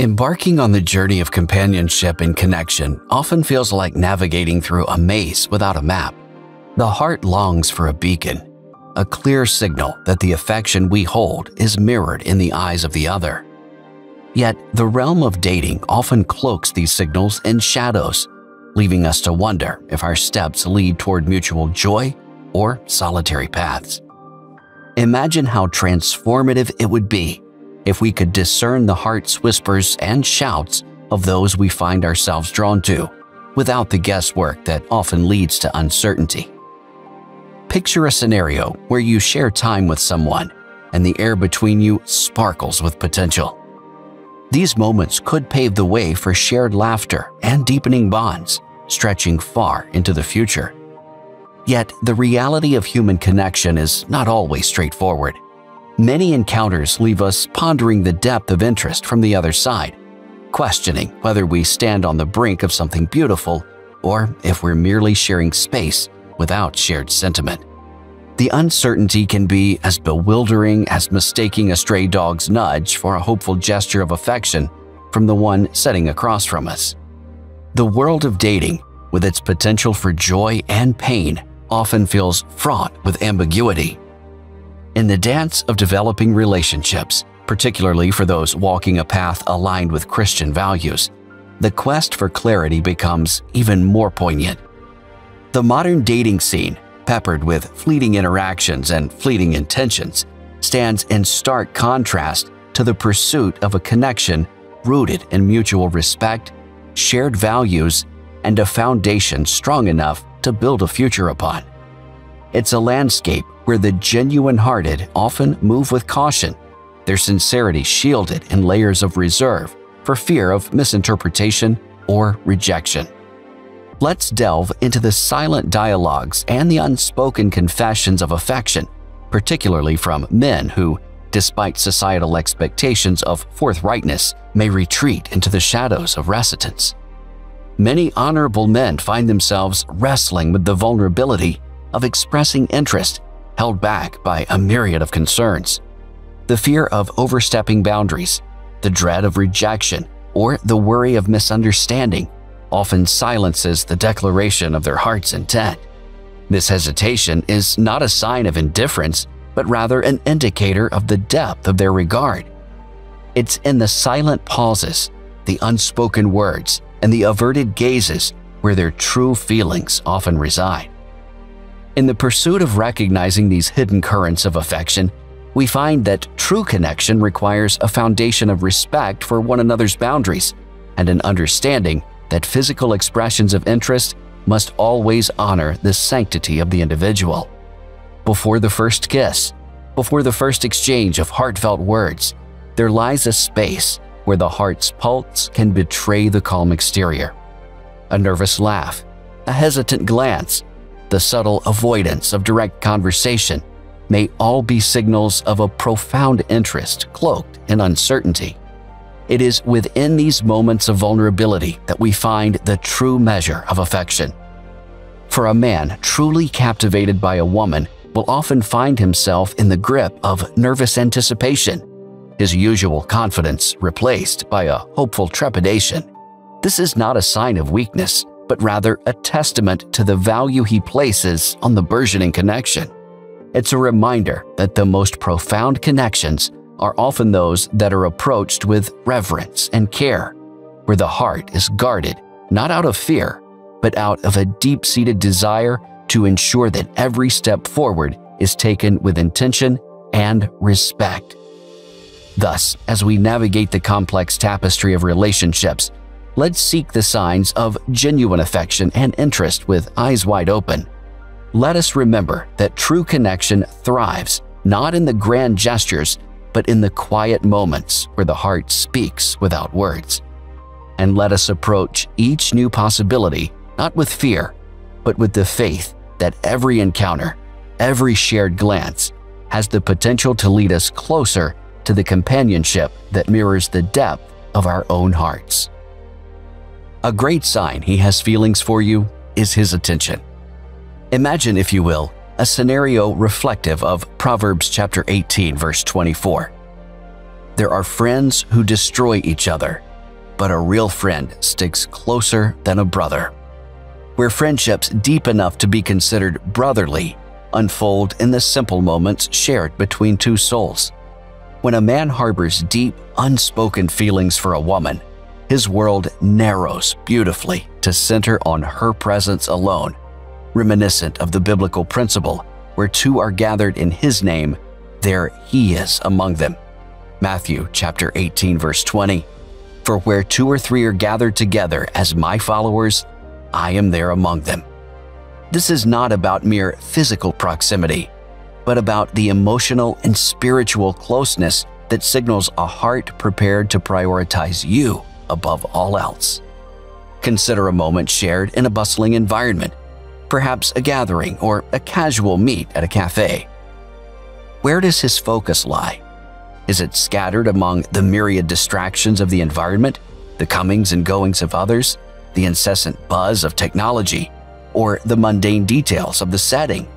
Embarking on the journey of companionship and connection often feels like navigating through a maze without a map. The heart longs for a beacon, a clear signal that the affection we hold is mirrored in the eyes of the other. Yet, the realm of dating often cloaks these signals in shadows, leaving us to wonder if our steps lead toward mutual joy or solitary paths. Imagine how transformative it would be if we could discern the heart's whispers and shouts of those we find ourselves drawn to, without the guesswork that often leads to uncertainty. Picture a scenario where you share time with someone and the air between you sparkles with potential. These moments could pave the way for shared laughter and deepening bonds, stretching far into the future. Yet, the reality of human connection is not always straightforward. Many encounters leave us pondering the depth of interest from the other side, questioning whether we stand on the brink of something beautiful or if we're merely sharing space without shared sentiment. The uncertainty can be as bewildering as mistaking a stray dog's nudge for a hopeful gesture of affection from the one sitting across from us. The world of dating, with its potential for joy and pain, often feels fraught with ambiguity. In the dance of developing relationships, particularly for those walking a path aligned with Christian values, the quest for clarity becomes even more poignant. The modern dating scene, peppered with fleeting interactions and fleeting intentions, stands in stark contrast to the pursuit of a connection rooted in mutual respect, shared values, and a foundation strong enough to build a future upon. It's a landscape where the genuine-hearted often move with caution, their sincerity shielded in layers of reserve for fear of misinterpretation or rejection. Let's delve into the silent dialogues and the unspoken confessions of affection, particularly from men who, despite societal expectations of forthrightness, may retreat into the shadows of reticence. Many honorable men find themselves wrestling with the vulnerability of expressing interest, held back by a myriad of concerns. The fear of overstepping boundaries, the dread of rejection, or the worry of misunderstanding often silences the declaration of their heart's intent. This hesitation is not a sign of indifference, but rather an indicator of the depth of their regard. It's in the silent pauses, the unspoken words, and the averted gazes where their true feelings often reside. In the pursuit of recognizing these hidden currents of affection, we find that true connection requires a foundation of respect for one another's boundaries and an understanding that physical expressions of interest must always honor the sanctity of the individual. Before the first kiss, before the first exchange of heartfelt words, there lies a space where the heart's pulse can betray the calm exterior. A nervous laugh, a hesitant glance, the subtle avoidance of direct conversation may all be signals of a profound interest cloaked in uncertainty. It is within these moments of vulnerability that we find the true measure of affection. For a man truly captivated by a woman will often find himself in the grip of nervous anticipation, his usual confidence replaced by a hopeful trepidation. This is not a sign of weakness, but rather a testament to the value he places on the burgeoning connection. It's a reminder that the most profound connections are often those that are approached with reverence and care, where the heart is guarded not out of fear, but out of a deep-seated desire to ensure that every step forward is taken with intention and respect. Thus, as we navigate the complex tapestry of relationships, let's seek the signs of genuine affection and interest with eyes wide open. Let us remember that true connection thrives not in the grand gestures, but in the quiet moments where the heart speaks without words. And let us approach each new possibility not with fear, but with the faith that every encounter, every shared glance, has the potential to lead us closer to the companionship that mirrors the depth of our own hearts. A great sign he has feelings for you is his attention. Imagine, if you will, a scenario reflective of Proverbs chapter 18, verse 24. There are friends who destroy each other, but a real friend sticks closer than a brother. Where friendships deep enough to be considered brotherly unfold in the simple moments shared between two souls. When a man harbors deep, unspoken feelings for a woman, his world narrows beautifully to center on her presence alone, reminiscent of the biblical principle, where two are gathered in his name, there he is among them. Matthew chapter 18, verse 20. For where two or three are gathered together as my followers, I am there among them. This is not about mere physical proximity, but about the emotional and spiritual closeness that signals a heart prepared to prioritize you above all else. Consider a moment shared in a bustling environment, perhaps a gathering or a casual meet at a cafe. Where does his focus lie? Is it scattered among the myriad distractions of the environment, the comings and goings of others, the incessant buzz of technology, or the mundane details of the setting?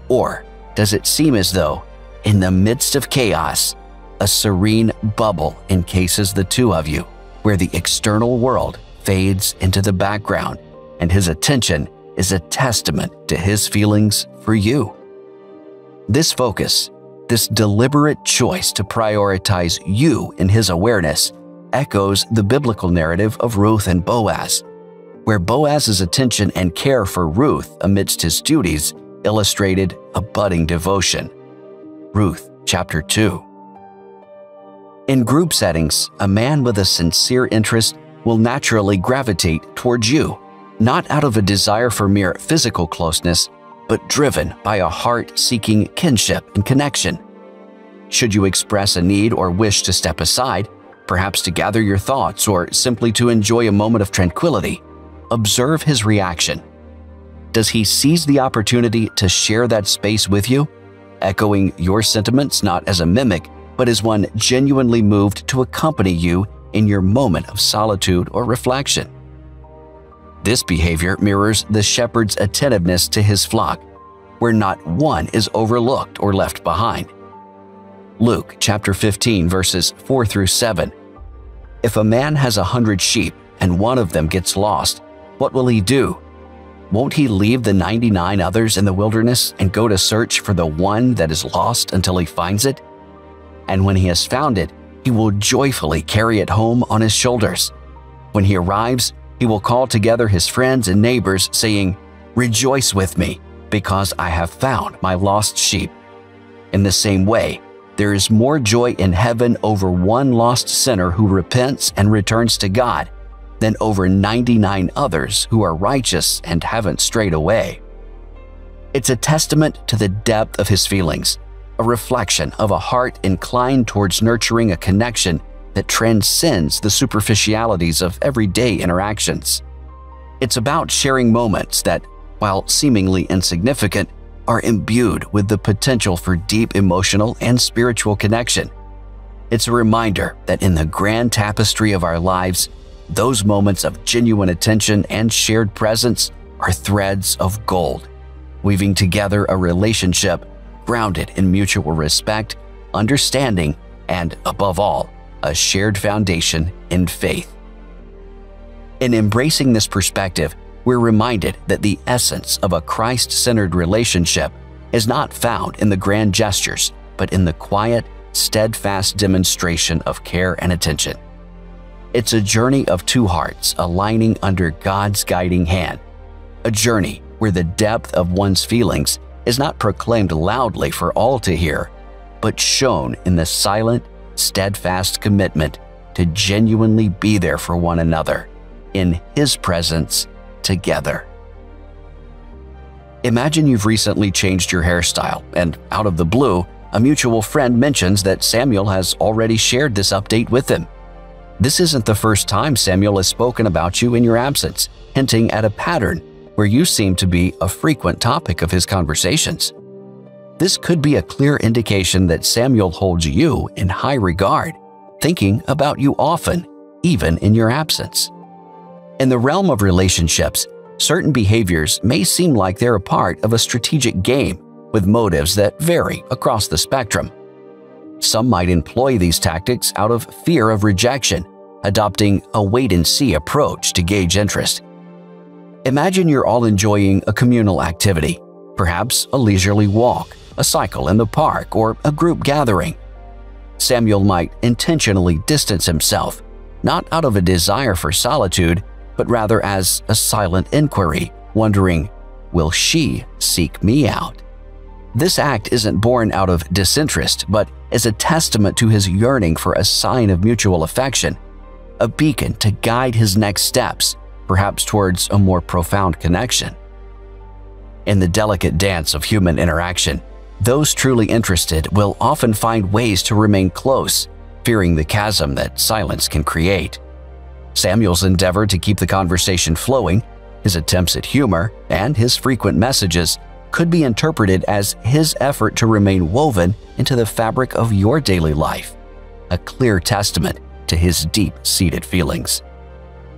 Or does it seem as though, in the midst of chaos, a serene bubble encases the two of you, where the external world fades into the background and his attention is a testament to his feelings for you? This focus, this deliberate choice to prioritize you in his awareness, echoes the biblical narrative of Ruth and Boaz, where Boaz's attention and care for Ruth amidst his duties illustrated a budding devotion. Ruth chapter 2. In group settings, a man with a sincere interest will naturally gravitate towards you, not out of a desire for mere physical closeness, but driven by a heart seeking kinship and connection. Should you express a need or wish to step aside, perhaps to gather your thoughts or simply to enjoy a moment of tranquility, observe his reaction. Does he seize the opportunity to share that space with you, echoing your sentiments not as a mimic, but as one genuinely moved to accompany you in your moment of solitude or reflection? This behavior mirrors the shepherd's attentiveness to his flock, where not one is overlooked or left behind. Luke chapter 15, verses 4 through 7. If a man has 100 sheep and one of them gets lost, what will he do? Won't he leave the 99 others in the wilderness and go to search for the one that is lost until he finds it? And when he has found it, he will joyfully carry it home on his shoulders. When he arrives, he will call together his friends and neighbors, saying, "Rejoice with me, because I have found my lost sheep." In the same way, there is more joy in heaven over one lost sinner who repents and returns to God than over 99 others who are righteous and haven't strayed away. It's a testament to the depth of his feelings, a reflection of a heart inclined towards nurturing a connection that transcends the superficialities of everyday interactions. It's about sharing moments that, while seemingly insignificant, are imbued with the potential for deep emotional and spiritual connection. It's a reminder that in the grand tapestry of our lives, those moments of genuine attention and shared presence are threads of gold, weaving together a relationship grounded in mutual respect, understanding, and, above all, a shared foundation in faith. In embracing this perspective, we're reminded that the essence of a Christ-centered relationship is not found in the grand gestures, but in the quiet, steadfast demonstration of care and attention. It's a journey of two hearts aligning under God's guiding hand, a journey where the depth of one's feelings is not proclaimed loudly for all to hear, but shown in the silent, steadfast commitment to genuinely be there for one another, in His presence, together. Imagine you've recently changed your hairstyle, and out of the blue, a mutual friend mentions that Samuel has already shared this update with him. This isn't the first time Samuel has spoken about you in your absence, hinting at a pattern where you seem to be a frequent topic of his conversations. This could be a clear indication that Samuel holds you in high regard, thinking about you often, even in your absence. In the realm of relationships, certain behaviors may seem like they're a part of a strategic game with motives that vary across the spectrum. Some might employ these tactics out of fear of rejection, adopting a wait-and-see approach to gauge interest. Imagine you're all enjoying a communal activity, perhaps a leisurely walk, a cycle in the park, or a group gathering. Samuel might intentionally distance himself, not out of a desire for solitude, but rather as a silent inquiry, wondering, will she seek me out? This act isn't born out of disinterest, but is a testament to his yearning for a sign of mutual affection, a beacon to guide his next steps, perhaps towards a more profound connection. In the delicate dance of human interaction, those truly interested will often find ways to remain close, fearing the chasm that silence can create. Samuel's endeavor to keep the conversation flowing, his attempts at humor, and his frequent messages could be interpreted as his effort to remain woven into the fabric of your daily life, a clear testament to his deep-seated feelings.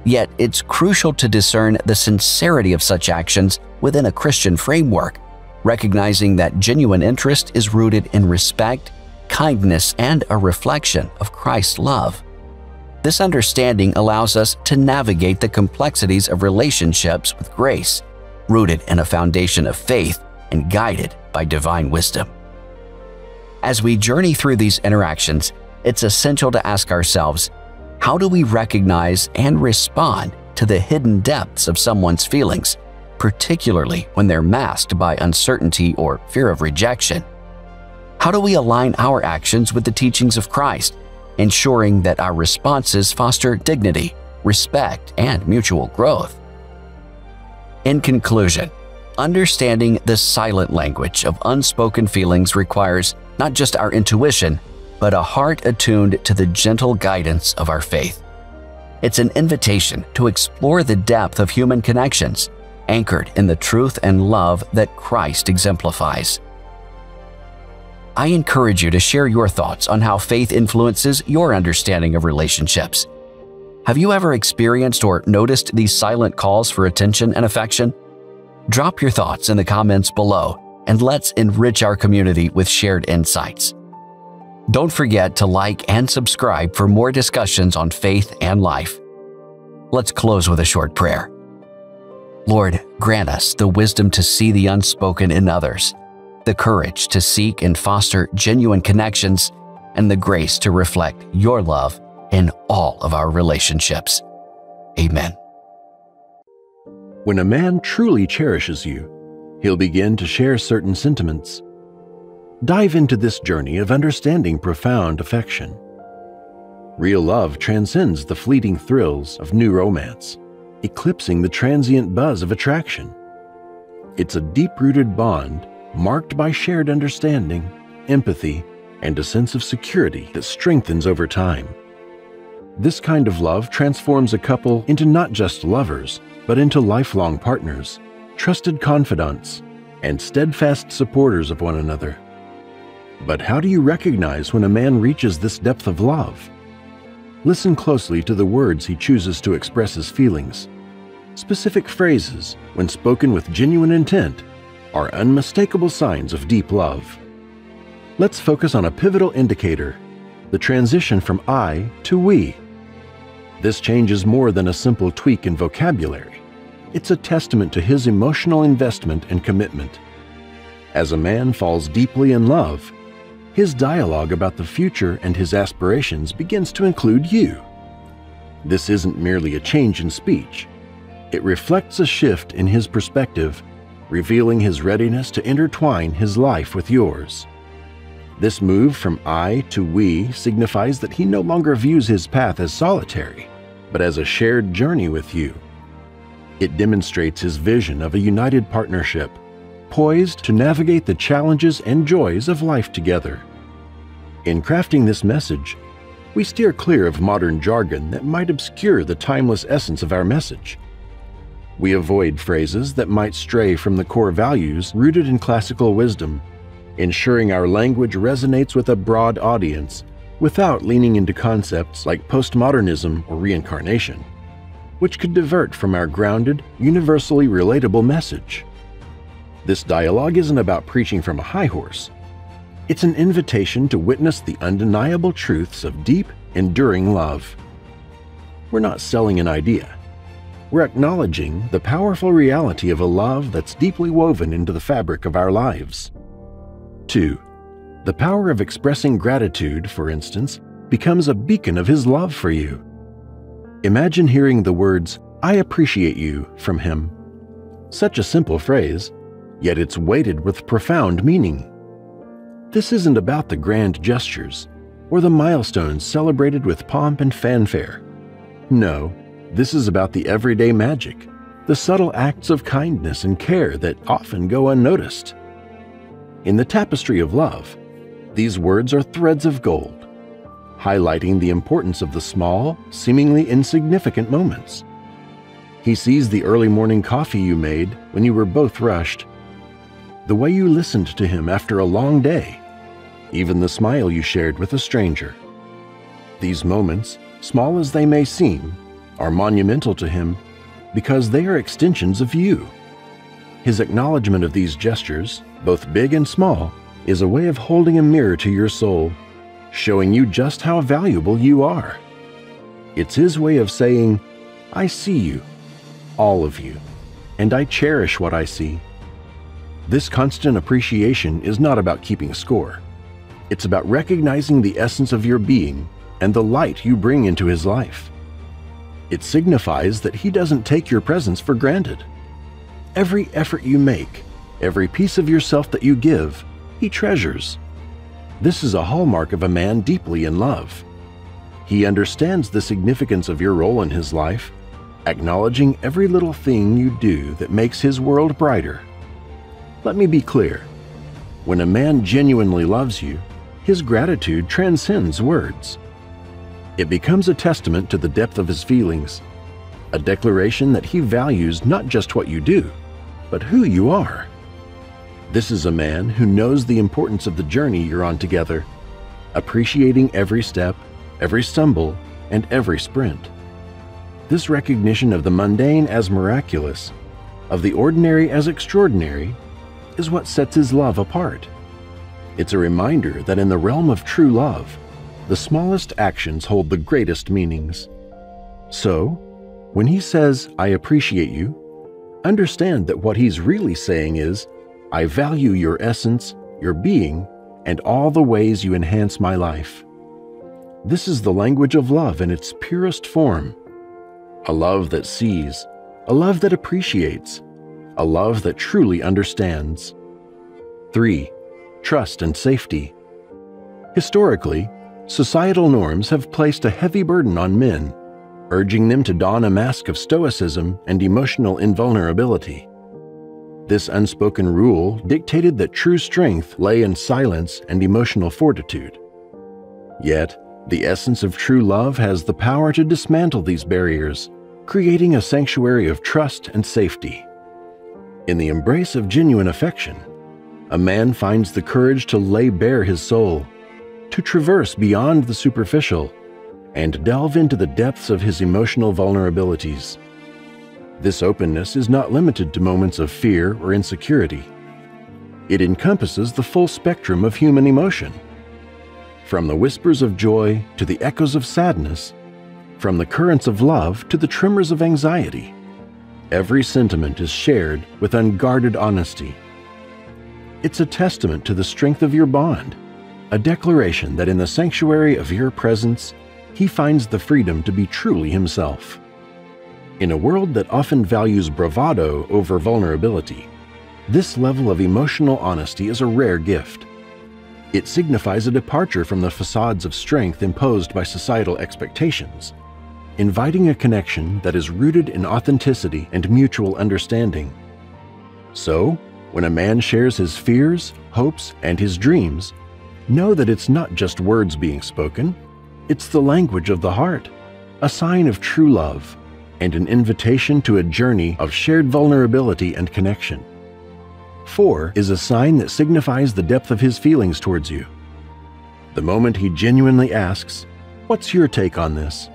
Yet it's crucial to discern the sincerity of such actions within a Christian framework, recognizing that genuine interest is rooted in respect, kindness, and a reflection of Christ's love. This understanding allows us to navigate the complexities of relationships with grace, rooted in a foundation of faith and guided by divine wisdom. As we journey through these interactions, it's essential to ask ourselves, how do we recognize and respond to the hidden depths of someone's feelings, particularly when they're masked by uncertainty or fear of rejection? How do we align our actions with the teachings of Christ, ensuring that our responses foster dignity, respect, and mutual growth? In conclusion, understanding the silent language of unspoken feelings requires not just our intuition, but a heart attuned to the gentle guidance of our faith. It's an invitation to explore the depth of human connections, anchored in the truth and love that Christ exemplifies. I encourage you to share your thoughts on how faith influences your understanding of relationships. Have you ever experienced or noticed these silent calls for attention and affection? Drop your thoughts in the comments below, and let's enrich our community with shared insights. Don't forget to like and subscribe for more discussions on faith and life. Let's close with a short prayer. Lord, grant us the wisdom to see the unspoken in others, the courage to seek and foster genuine connections, and the grace to reflect your love in all of our relationships. Amen. When a man truly cherishes you, he'll begin to share certain sentiments. Dive into this journey of understanding profound affection. Real love transcends the fleeting thrills of new romance, eclipsing the transient buzz of attraction. It's a deep-rooted bond marked by shared understanding, empathy, and a sense of security that strengthens over time. This kind of love transforms a couple into not just lovers, but into lifelong partners, trusted confidants, and steadfast supporters of one another. But how do you recognize when a man reaches this depth of love? Listen closely to the words he chooses to express his feelings. Specific phrases, when spoken with genuine intent, are unmistakable signs of deep love. Let's focus on a pivotal indicator, the transition from I to we. This change is more than a simple tweak in vocabulary. It's a testament to his emotional investment and commitment. As a man falls deeply in love, his dialogue about the future and his aspirations begins to include you. This isn't merely a change in speech. It reflects a shift in his perspective, revealing his readiness to intertwine his life with yours. This move from I to we signifies that he no longer views his path as solitary, but as a shared journey with you. It demonstrates his vision of a united partnership, poised to navigate the challenges and joys of life together. In crafting this message, we steer clear of modern jargon that might obscure the timeless essence of our message. We avoid phrases that might stray from the core values rooted in classical wisdom, ensuring our language resonates with a broad audience without leaning into concepts like postmodernism or reincarnation, which could divert from our grounded, universally relatable message. This dialogue isn't about preaching from a high horse. It's an invitation to witness the undeniable truths of deep, enduring love. We're not selling an idea. We're acknowledging the powerful reality of a love that's deeply woven into the fabric of our lives. 2. The power of expressing gratitude, for instance, becomes a beacon of his love for you. Imagine hearing the words, "I appreciate you," from him. Such a simple phrase, yet it's weighted with profound meaning. This isn't about the grand gestures or the milestones celebrated with pomp and fanfare. No, this is about the everyday magic, the subtle acts of kindness and care that often go unnoticed. In the tapestry of love, these words are threads of gold, highlighting the importance of the small, seemingly insignificant moments. He sees the early morning coffee you made when you were both rushed, the way you listened to him after a long day, even the smile you shared with a stranger. These moments, small as they may seem, are monumental to him because they are extensions of you. His acknowledgement of these gestures, both big and small, is a way of holding a mirror to your soul, showing you just how valuable you are. It's his way of saying, "I see you, all of you, and I cherish what I see." This constant appreciation is not about keeping score. It's about recognizing the essence of your being and the light you bring into his life. It signifies that he doesn't take your presence for granted. Every effort you make, every piece of yourself that you give, he treasures. This is a hallmark of a man deeply in love. He understands the significance of your role in his life, acknowledging every little thing you do that makes his world brighter. Let me be clear. When a man genuinely loves you, his gratitude transcends words. It becomes a testament to the depth of his feelings, a declaration that he values not just what you do, but who you are. This is a man who knows the importance of the journey you're on together, appreciating every step, every stumble, and every sprint. This recognition of the mundane as miraculous, of the ordinary as extraordinary, is what sets his love apart. It's a reminder that in the realm of true love, the smallest actions hold the greatest meanings. So, when he says, "I appreciate you," understand that what he's really saying is, "I value your essence, your being, and all the ways you enhance my life." This is the language of love in its purest form. A love that sees, a love that appreciates, a love that truly understands. 3. Trust and safety. Historically, societal norms have placed a heavy burden on men, urging them to don a mask of stoicism and emotional invulnerability. This unspoken rule dictated that true strength lay in silence and emotional fortitude. Yet, the essence of true love has the power to dismantle these barriers, creating a sanctuary of trust and safety. In the embrace of genuine affection, a man finds the courage to lay bare his soul, to traverse beyond the superficial, and delve into the depths of his emotional vulnerabilities. This openness is not limited to moments of fear or insecurity. It encompasses the full spectrum of human emotion. From the whispers of joy to the echoes of sadness, from the currents of love to the tremors of anxiety, every sentiment is shared with unguarded honesty. It's a testament to the strength of your bond, a declaration that in the sanctuary of your presence, he finds the freedom to be truly himself. In a world that often values bravado over vulnerability, this level of emotional honesty is a rare gift. It signifies a departure from the facades of strength imposed by societal expectations, inviting a connection that is rooted in authenticity and mutual understanding. So, when a man shares his fears, hopes, and his dreams, know that it's not just words being spoken, it's the language of the heart, a sign of true love, and an invitation to a journey of shared vulnerability and connection. 4 is a sign that signifies the depth of his feelings towards you. The moment he genuinely asks, "What's your take on this?"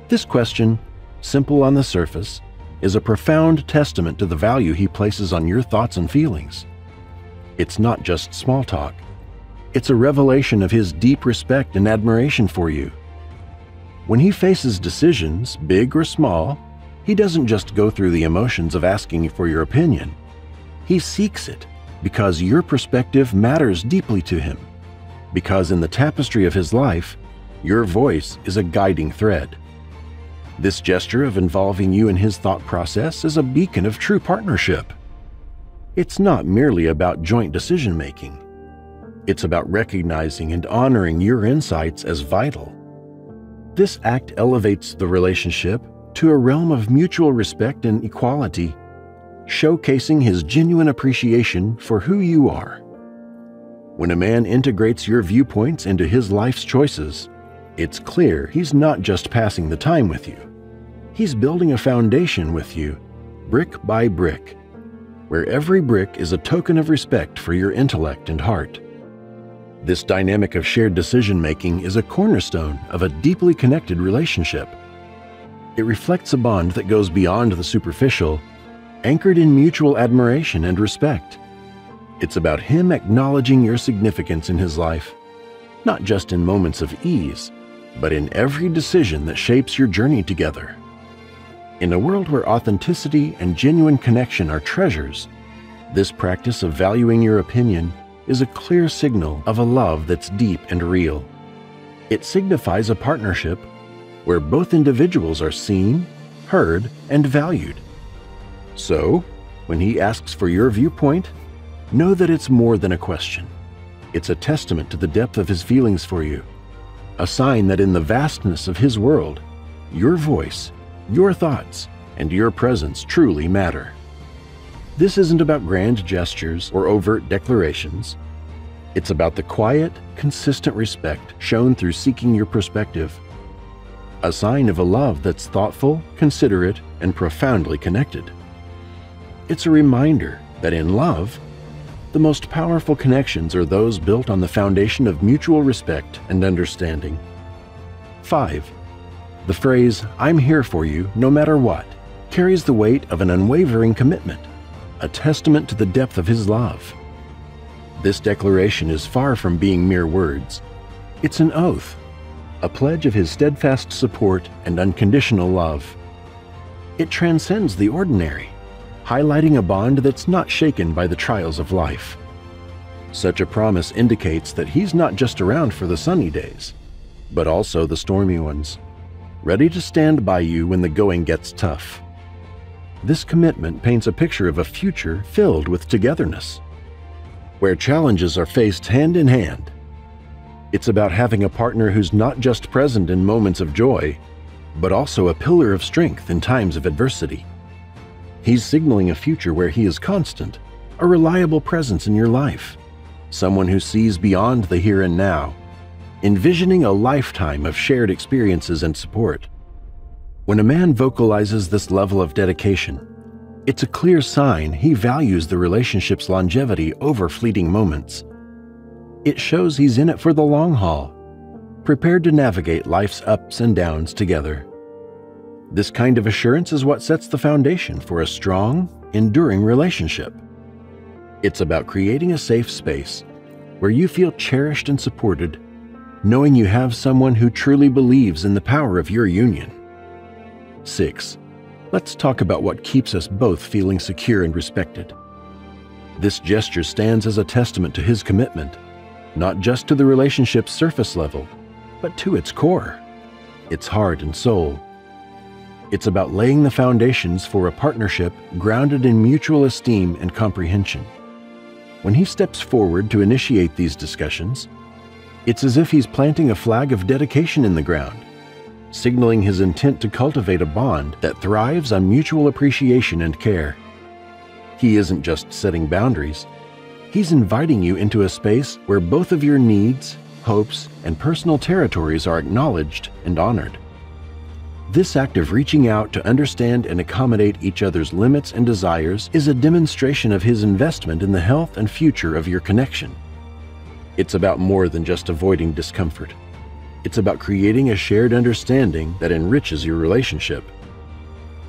This question, simple on the surface, is a profound testament to the value he places on your thoughts and feelings. It's not just small talk. It's a revelation of his deep respect and admiration for you. When he faces decisions, big or small, he doesn't just go through the emotions of asking for your opinion. He seeks it because your perspective matters deeply to him, because in the tapestry of his life, your voice is a guiding thread. This gesture of involving you in his thought process is a beacon of true partnership. It's not merely about joint decision-making. It's about recognizing and honoring your insights as vital. This act elevates the relationship to a realm of mutual respect and equality, showcasing his genuine appreciation for who you are. When a man integrates your viewpoints into his life's choices, it's clear he's not just passing the time with you. He's building a foundation with you, brick by brick, where every brick is a token of respect for your intellect and heart. This dynamic of shared decision-making is a cornerstone of a deeply connected relationship. It reflects a bond that goes beyond the superficial, anchored in mutual admiration and respect. It's about him acknowledging your significance in his life, not just in moments of ease, but in every decision that shapes your journey together. In a world where authenticity and genuine connection are treasures, this practice of valuing your opinion is a clear signal of a love that's deep and real. It signifies a partnership where both individuals are seen, heard, and valued. So, when he asks for your viewpoint, know that it's more than a question. It's a testament to the depth of his feelings for you, a sign that in the vastness of his world, your voice, your thoughts, and your presence truly matter. This isn't about grand gestures or overt declarations. It's about the quiet, consistent respect shown through seeking your perspective, a sign of a love that's thoughtful, considerate, and profoundly connected. It's a reminder that in love, the most powerful connections are those built on the foundation of mutual respect and understanding. 5. The phrase, "I'm here for you no matter what," carries the weight of an unwavering commitment, a testament to the depth of his love. This declaration is far from being mere words. It's an oath, a pledge of his steadfast support and unconditional love. It transcends the ordinary, highlighting a bond that's not shaken by the trials of life. Such a promise indicates that he's not just around for the sunny days, but also the stormy ones, ready to stand by you when the going gets tough. This commitment paints a picture of a future filled with togetherness, where challenges are faced hand in hand. It's about having a partner who's not just present in moments of joy, but also a pillar of strength in times of adversity. He's signaling a future where he is constant, a reliable presence in your life, someone who sees beyond the here and now, envisioning a lifetime of shared experiences and support. When a man vocalizes this level of dedication, it's a clear sign he values the relationship's longevity over fleeting moments. It shows he's in it for the long haul, prepared to navigate life's ups and downs together. This kind of assurance is what sets the foundation for a strong, enduring relationship. It's about creating a safe space where you feel cherished and supported, knowing you have someone who truly believes in the power of your union. 6. Let's talk about what keeps us both feeling secure and respected. This gesture stands as a testament to his commitment, not just to the relationship's surface level, but to its core, its heart and soul. It's about laying the foundations for a partnership grounded in mutual esteem and comprehension. When he steps forward to initiate these discussions, it's as if he's planting a flag of dedication in the ground, signaling his intent to cultivate a bond that thrives on mutual appreciation and care. He isn't just setting boundaries. He's inviting you into a space where both of your needs, hopes, and personal territories are acknowledged and honored. This act of reaching out to understand and accommodate each other's limits and desires is a demonstration of his investment in the health and future of your connection. It's about more than just avoiding discomfort. It's about creating a shared understanding that enriches your relationship.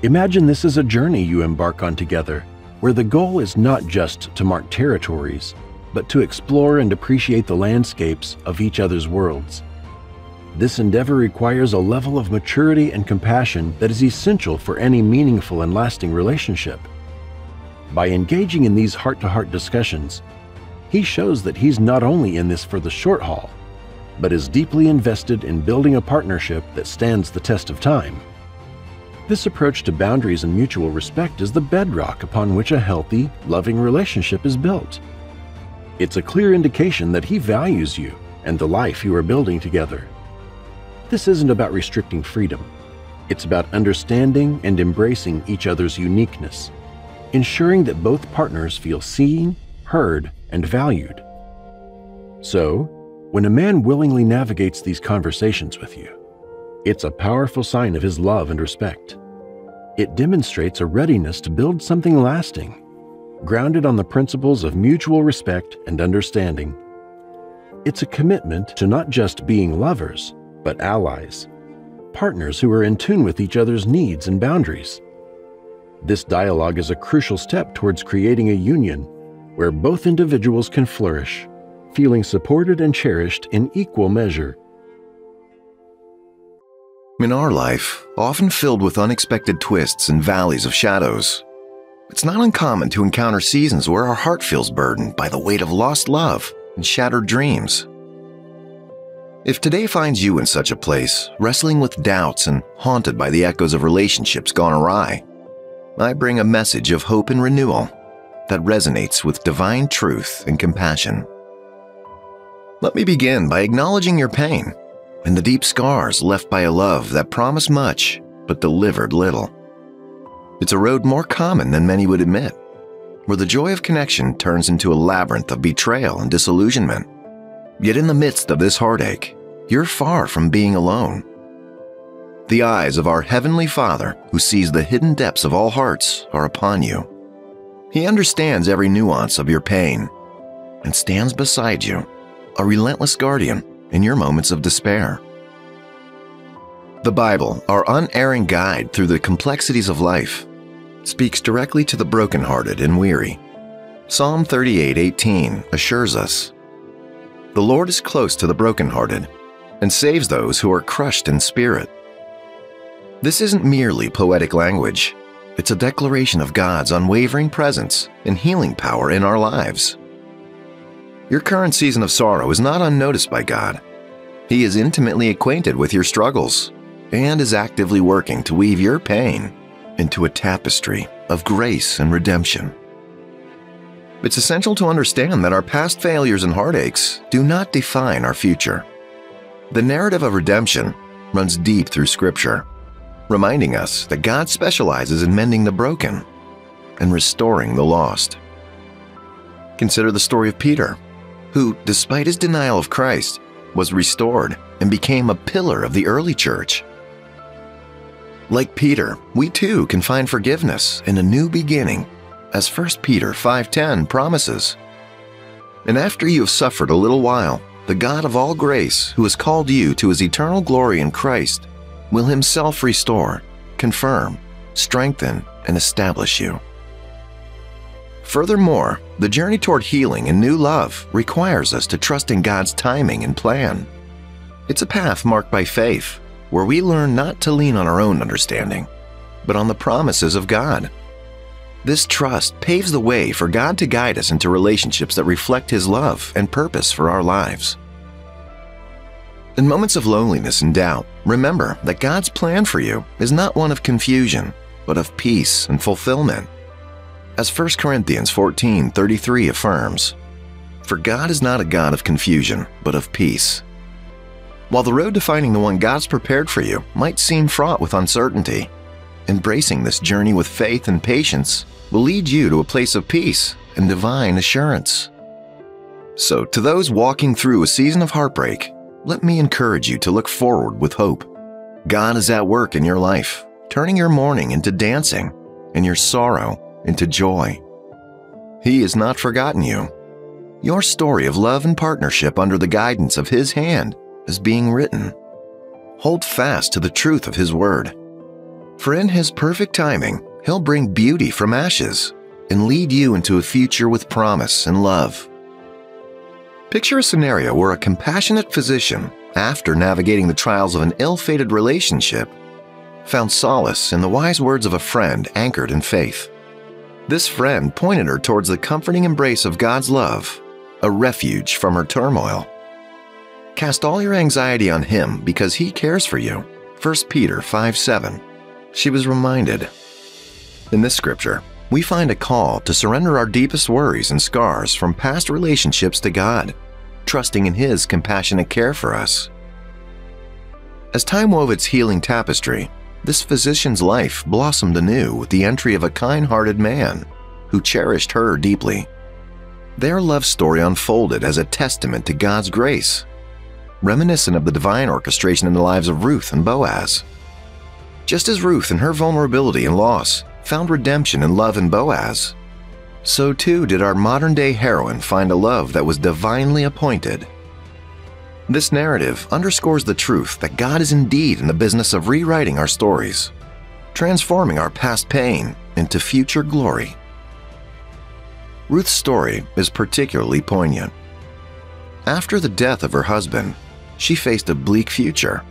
Imagine this as a journey you embark on together, where the goal is not just to mark territories, but to explore and appreciate the landscapes of each other's worlds. This endeavor requires a level of maturity and compassion that is essential for any meaningful and lasting relationship. By engaging in these heart-to-heart discussions, he shows that he's not only in this for the short haul, but is deeply invested in building a partnership that stands the test of time. This approach to boundaries and mutual respect is the bedrock upon which a healthy, loving relationship is built. It's a clear indication that he values you and the life you are building together. This isn't about restricting freedom. It's about understanding and embracing each other's uniqueness, ensuring that both partners feel seen, heard, and valued. So, when a man willingly navigates these conversations with you, it's a powerful sign of his love and respect. It demonstrates a readiness to build something lasting, grounded on the principles of mutual respect and understanding. It's a commitment to not just being lovers, but allies, partners who are in tune with each other's needs and boundaries. This dialogue is a crucial step towards creating a union where both individuals can flourish, feeling supported and cherished in equal measure. In our life, often filled with unexpected twists and valleys of shadows, it's not uncommon to encounter seasons where our heart feels burdened by the weight of lost love and shattered dreams. If today finds you in such a place, wrestling with doubts and haunted by the echoes of relationships gone awry, I bring a message of hope and renewal that resonates with divine truth and compassion. Let me begin by acknowledging your pain and the deep scars left by a love that promised much but delivered little. It's a road more common than many would admit, where the joy of connection turns into a labyrinth of betrayal and disillusionment. Yet in the midst of this heartache, you're far from being alone. The eyes of our Heavenly Father, who sees the hidden depths of all hearts, are upon you. He understands every nuance of your pain and stands beside you, a relentless guardian in your moments of despair. The Bible, our unerring guide through the complexities of life, speaks directly to the brokenhearted and weary. Psalm 38:18 assures us, "The Lord is close to the brokenhearted and saves those who are crushed in spirit." This isn't merely poetic language. It's a declaration of God's unwavering presence and healing power in our lives. Your current season of sorrow is not unnoticed by God. He is intimately acquainted with your struggles and is actively working to weave your pain into a tapestry of grace and redemption. It's essential to understand that our past failures and heartaches do not define our future. The narrative of redemption runs deep through Scripture, reminding us that God specializes in mending the broken and restoring the lost. Consider the story of Peter, who, despite his denial of Christ, was restored and became a pillar of the early church. Like Peter, we too can find forgiveness and a new beginning, as 1 Peter 5:10 promises. And after you have suffered a little while, the God of all grace, who has called you to his eternal glory in Christ, will himself restore, confirm, strengthen, and establish you. Furthermore, the journey toward healing and new love requires us to trust in God's timing and plan. It's a path marked by faith, where we learn not to lean on our own understanding, but on the promises of God. This trust paves the way for God to guide us into relationships that reflect his love and purpose for our lives. In moments of loneliness and doubt, remember that God's plan for you is not one of confusion, but of peace and fulfillment. As 1 Corinthians 14:33 affirms, "For God is not a God of confusion, but of peace." While the road to finding the one God's prepared for you might seem fraught with uncertainty, embracing this journey with faith and patience will lead you to a place of peace and divine assurance. So, to those walking through a season of heartbreak, let me encourage you to look forward with hope. God is at work in your life, turning your mourning into dancing and your sorrow into joy. He has not forgotten you. Your story of love and partnership under the guidance of his hand is being written. Hold fast to the truth of his word. For in his perfect timing, he'll bring beauty from ashes and lead you into a future with promise and love. Picture a scenario where a compassionate physician after navigating the trials of an ill-fated relationship, found solace in the wise words of a friend anchored in faith. This friend pointed her towards the comforting embrace of God's love, a refuge from her turmoil. Cast all your anxiety on Him because He cares for you. 1 Peter 5:7. She was reminded. In this scripture, we find a call to surrender our deepest worries and scars from past relationships to God, trusting in His compassionate care for us. As time wove its healing tapestry, this physician's life blossomed anew with the entry of a kind-hearted man who cherished her deeply. Their love story unfolded as a testament to God's grace, reminiscent of the divine orchestration in the lives of Ruth and Boaz. Just as Ruth in her vulnerability and loss found redemption and love in Boaz, so too did our modern-day heroine find a love that was divinely appointed. This narrative underscores the truth that God is indeed in the business of rewriting our stories, transforming our past pain into future glory. Ruth's story is particularly poignant. After the death of her husband, she faced a bleak future.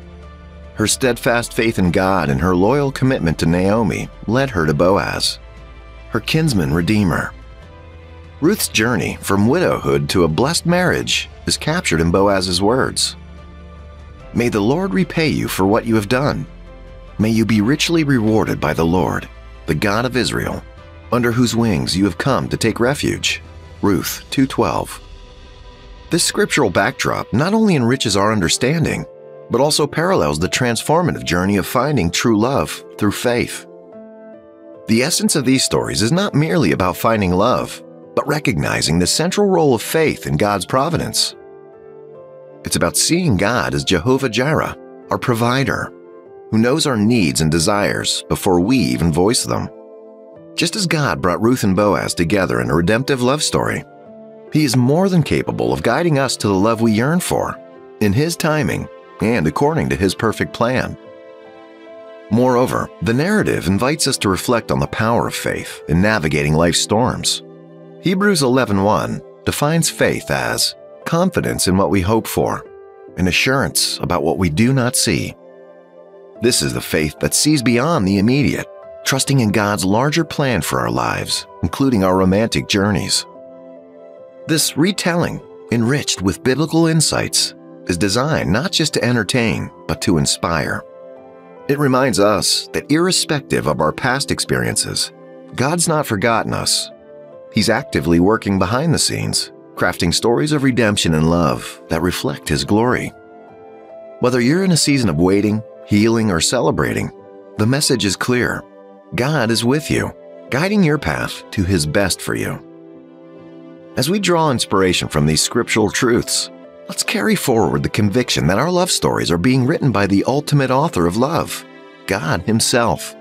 Her steadfast faith in God and her loyal commitment to Naomi led her to Boaz, her kinsman redeemer. Ruth's journey from widowhood to a blessed marriage is captured in Boaz's words. May the Lord repay you for what you have done. May you be richly rewarded by the Lord, the God of Israel, under whose wings you have come to take refuge. Ruth 2:12. This scriptural backdrop not only enriches our understanding, but also parallels the transformative journey of finding true love through faith. The essence of these stories is not merely about finding love, but recognizing the central role of faith in God's providence. It's about seeing God as Jehovah Jireh, our provider, who knows our needs and desires before we even voice them. Just as God brought Ruth and Boaz together in a redemptive love story, He is more than capable of guiding us to the love we yearn for, in His timing and according to His perfect plan. Moreover, the narrative invites us to reflect on the power of faith in navigating life's storms. Hebrews 11:1 defines faith as confidence in what we hope for, an assurance about what we do not see. This is the faith that sees beyond the immediate, trusting in God's larger plan for our lives, including our romantic journeys. This retelling, enriched with biblical insights, is designed not just to entertain, but to inspire. It reminds us that irrespective of our past experiences, God's not forgotten us. He's actively working behind the scenes, crafting stories of redemption and love that reflect His glory. Whether you're in a season of waiting, healing, or celebrating, the message is clear. God is with you, guiding your path to His best for you. As we draw inspiration from these scriptural truths, let's carry forward the conviction that our love stories are being written by the ultimate author of love, God Himself.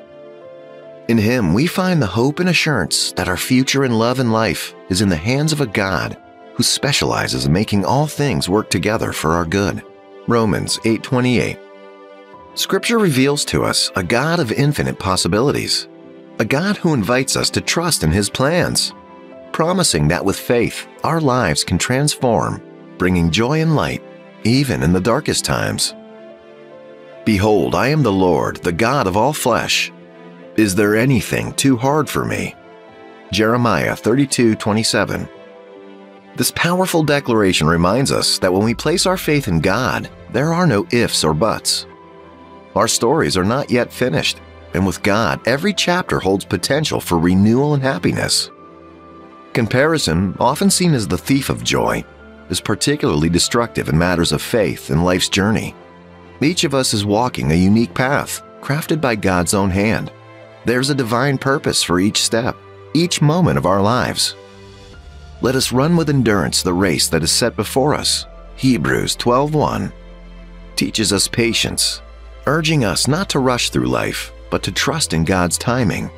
In Him, we find the hope and assurance that our future in love and life is in the hands of a God who specializes in making all things work together for our good. Romans 8:28. Scripture reveals to us a God of infinite possibilities, a God who invites us to trust in His plans, promising that with faith, our lives can transform, bringing joy and light, even in the darkest times. Behold, I am the Lord, the God of all flesh. Is there anything too hard for me? Jeremiah 32:27. This powerful declaration reminds us that when we place our faith in God, there are no ifs or buts. Our stories are not yet finished, and with God, every chapter holds potential for renewal and happiness. Comparison, often seen as the thief of joy, is particularly destructive in matters of faith and life's journey. Each of us is walking a unique path, crafted by God's own hand. There's a divine purpose for each step, each moment of our lives. Let us run with endurance the race that is set before us. Hebrews 12:1 teaches us patience, urging us not to rush through life, but to trust in God's timing.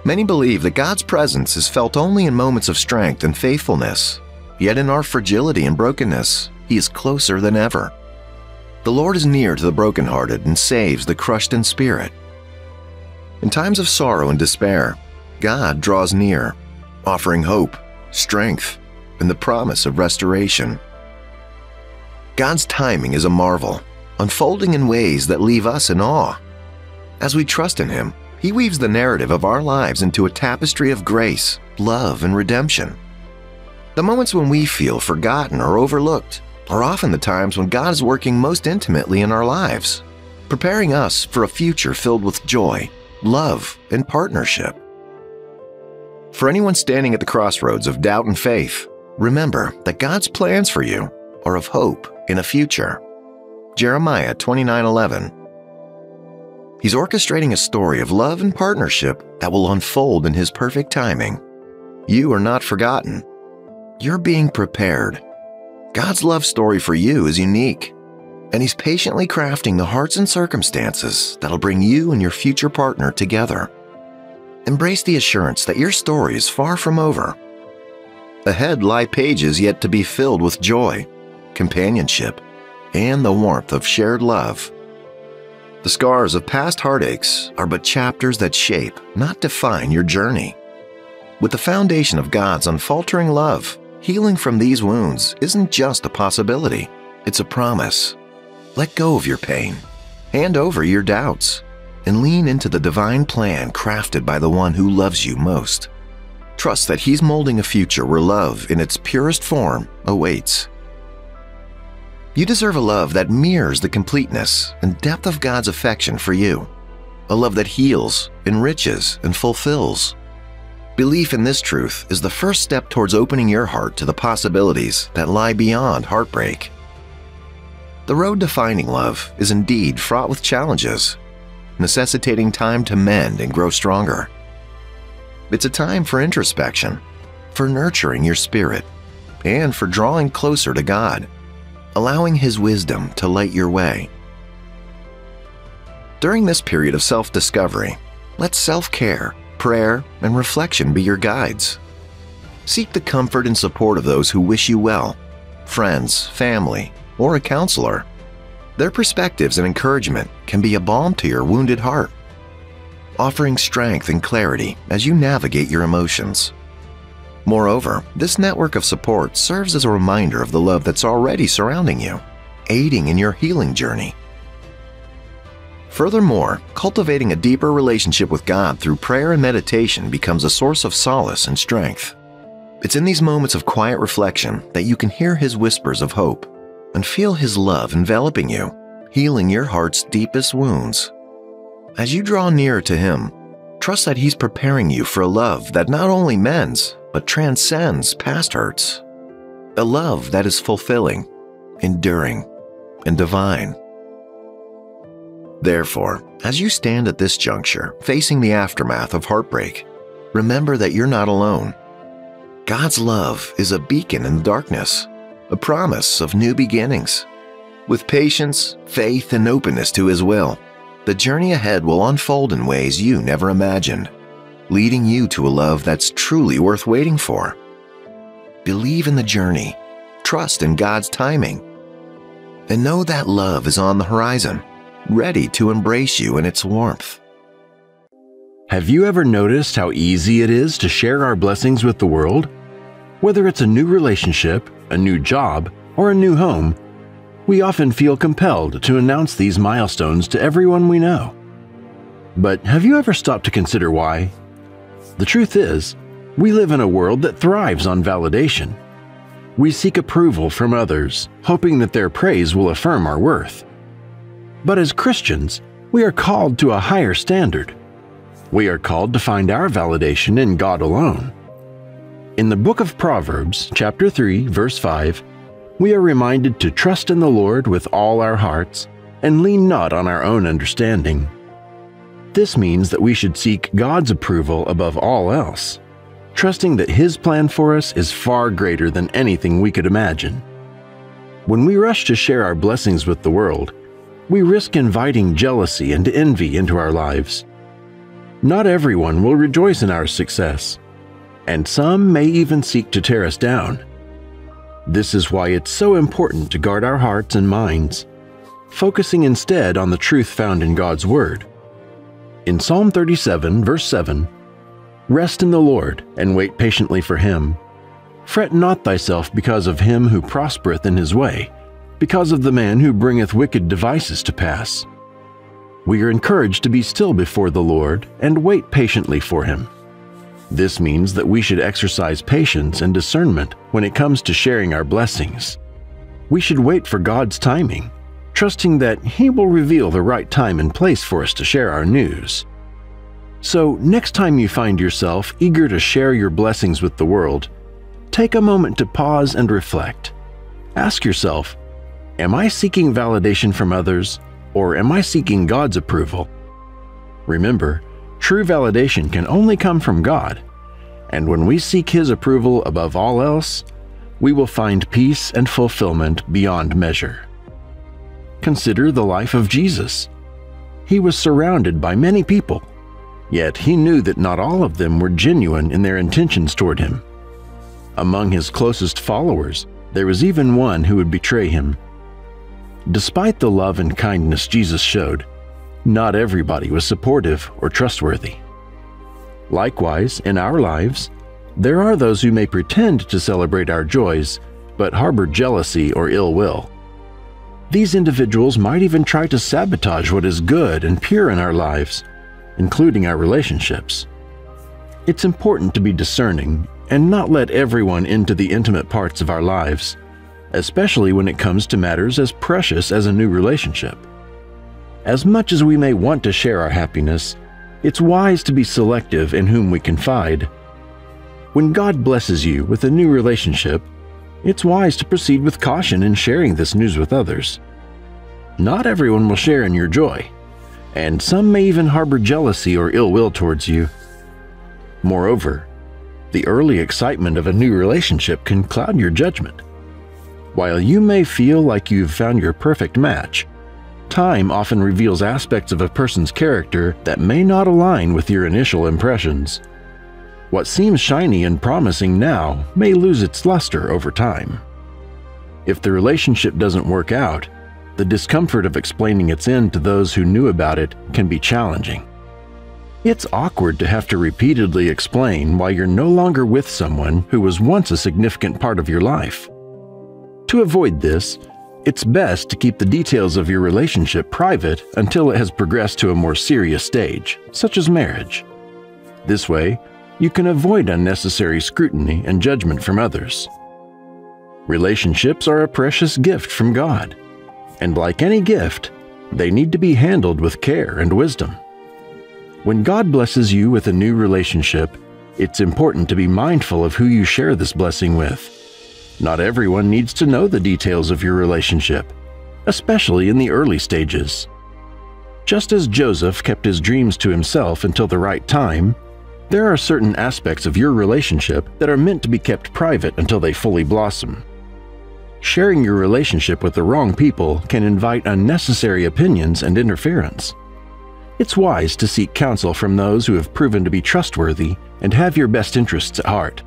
Many believe that God's presence is felt only in moments of strength and faithfulness, yet in our fragility and brokenness, He is closer than ever. The Lord is near to the brokenhearted and saves the crushed in spirit. In times of sorrow and despair, God draws near, offering hope, strength, and the promise of restoration. God's timing is a marvel, unfolding in ways that leave us in awe. As we trust in Him, He weaves the narrative of our lives into a tapestry of grace, love, and redemption. The moments when we feel forgotten or overlooked are often the times when God is working most intimately in our lives, preparing us for a future filled with joy, love, and partnership. For anyone standing at the crossroads of doubt and faith, remember that God's plans for you are of hope in a future. Jeremiah 29:11. He's orchestrating a story of love and partnership that will unfold in His perfect timing. You are not forgotten. You're being prepared. God's love story for you is unique, and He's patiently crafting the hearts and circumstances that'll bring you and your future partner together. Embrace the assurance that your story is far from over. Ahead lie pages yet to be filled with joy, companionship, and the warmth of shared love. The scars of past heartaches are but chapters that shape, not define your journey. With the foundation of God's unfaltering love, healing from these wounds isn't just a possibility, it's a promise. Let go of your pain, hand over your doubts, and lean into the divine plan crafted by the one who loves you most. Trust that He's molding a future where love in its purest form awaits. You deserve a love that mirrors the completeness and depth of God's affection for you. A love that heals, enriches, and fulfills. Belief in this truth is the first step towards opening your heart to the possibilities that lie beyond heartbreak. The road to finding love is indeed fraught with challenges, necessitating time to mend and grow stronger. It's a time for introspection, for nurturing your spirit, and for drawing closer to God, allowing His wisdom to light your way. During this period of self-discovery, let self-care, prayer, and reflection be your guides. Seek the comfort and support of those who wish you well, friends, family, or a counselor. Their perspectives and encouragement can be a balm to your wounded heart, offering strength and clarity as you navigate your emotions. Moreover, this network of support serves as a reminder of the love that's already surrounding you, aiding in your healing journey. Furthermore, cultivating a deeper relationship with God through prayer and meditation becomes a source of solace and strength. It's in these moments of quiet reflection that you can hear His whispers of hope and feel His love enveloping you, healing your heart's deepest wounds. As you draw nearer to Him, trust that He's preparing you for a love that not only mends, but transcends past hurts. A love that is fulfilling, enduring, and divine. Therefore, as you stand at this juncture, facing the aftermath of heartbreak, remember that you're not alone. God's love is a beacon in the darkness, a promise of new beginnings. With patience, faith, and openness to His will, the journey ahead will unfold in ways you never imagined, leading you to a love that's truly worth waiting for. Believe in the journey, trust in God's timing, and know that love is on the horizon, ready to embrace you in its warmth. Have you ever noticed how easy it is to share our blessings with the world? Whether it's a new relationship, a new job, or a new home, we often feel compelled to announce these milestones to everyone we know. But have you ever stopped to consider why? The truth is, we live in a world that thrives on validation. We seek approval from others, hoping that their praise will affirm our worth. But as Christians, we are called to a higher standard. We are called to find our validation in God alone. In the book of Proverbs, chapter 3, verse 5, we are reminded to trust in the Lord with all our hearts and lean not on our own understanding. This means that we should seek God's approval above all else, trusting that His plan for us is far greater than anything we could imagine. When we rush to share our blessings with the world, we risk inviting jealousy and envy into our lives. Not everyone will rejoice in our success, and some may even seek to tear us down. This is why it's so important to guard our hearts and minds, focusing instead on the truth found in God's Word. In Psalm 37, verse 7, "Rest in the Lord, and wait patiently for Him. Fret not thyself because of him who prospereth in his way, because of the man who bringeth wicked devices to pass. We are encouraged to be still before the Lord and wait patiently for Him. This means that we should exercise patience and discernment when it comes to sharing our blessings. We should wait for God's timing, trusting that He will reveal the right time and place for us to share our news. So, next time you find yourself eager to share your blessings with the world, take a moment to pause and reflect. Ask yourself, am I seeking validation from others, or am I seeking God's approval? Remember, true validation can only come from God, and when we seek His approval above all else, we will find peace and fulfillment beyond measure. Consider the life of Jesus. He was surrounded by many people, yet He knew that not all of them were genuine in their intentions toward Him. Among His closest followers, there was even one who would betray Him. Despite the love and kindness Jesus showed, not everybody was supportive or trustworthy. Likewise, in our lives, there are those who may pretend to celebrate our joys, but harbor jealousy or ill will. These individuals might even try to sabotage what is good and pure in our lives, including our relationships. It's important to be discerning and not let everyone into the intimate parts of our lives, especially when it comes to matters as precious as a new relationship. As much as we may want to share our happiness, it's wise to be selective in whom we confide. When God blesses you with a new relationship, it's wise to proceed with caution in sharing this news with others. Not everyone will share in your joy, and some may even harbor jealousy or ill will towards you. Moreover, the early excitement of a new relationship can cloud your judgment. While you may feel like you've found your perfect match, time often reveals aspects of a person's character that may not align with your initial impressions. What seems shiny and promising now may lose its luster over time. If the relationship doesn't work out, the discomfort of explaining its end to those who knew about it can be challenging. It's awkward to have to repeatedly explain why you're no longer with someone who was once a significant part of your life. To avoid this, it's best to keep the details of your relationship private until it has progressed to a more serious stage, such as marriage. This way, you can avoid unnecessary scrutiny and judgment from others. Relationships are a precious gift from God, and like any gift, they need to be handled with care and wisdom. When God blesses you with a new relationship, it's important to be mindful of who you share this blessing with. Not everyone needs to know the details of your relationship, especially in the early stages. Just as Joseph kept his dreams to himself until the right time, there are certain aspects of your relationship that are meant to be kept private until they fully blossom. Sharing your relationship with the wrong people can invite unnecessary opinions and interference. It's wise to seek counsel from those who have proven to be trustworthy and have your best interests at heart.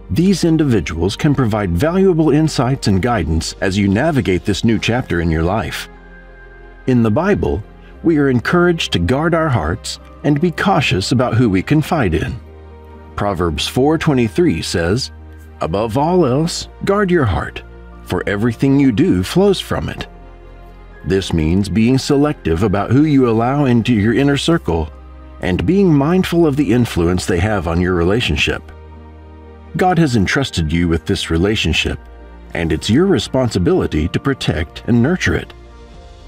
These individuals can provide valuable insights and guidance as you navigate this new chapter in your life. In the Bible, we are encouraged to guard our hearts and be cautious about who we confide in. Proverbs 4:23 says, "Above all else, guard your heart, for everything you do flows from it." This means being selective about who you allow into your inner circle and being mindful of the influence they have on your relationship. God has entrusted you with this relationship, and it's your responsibility to protect and nurture it.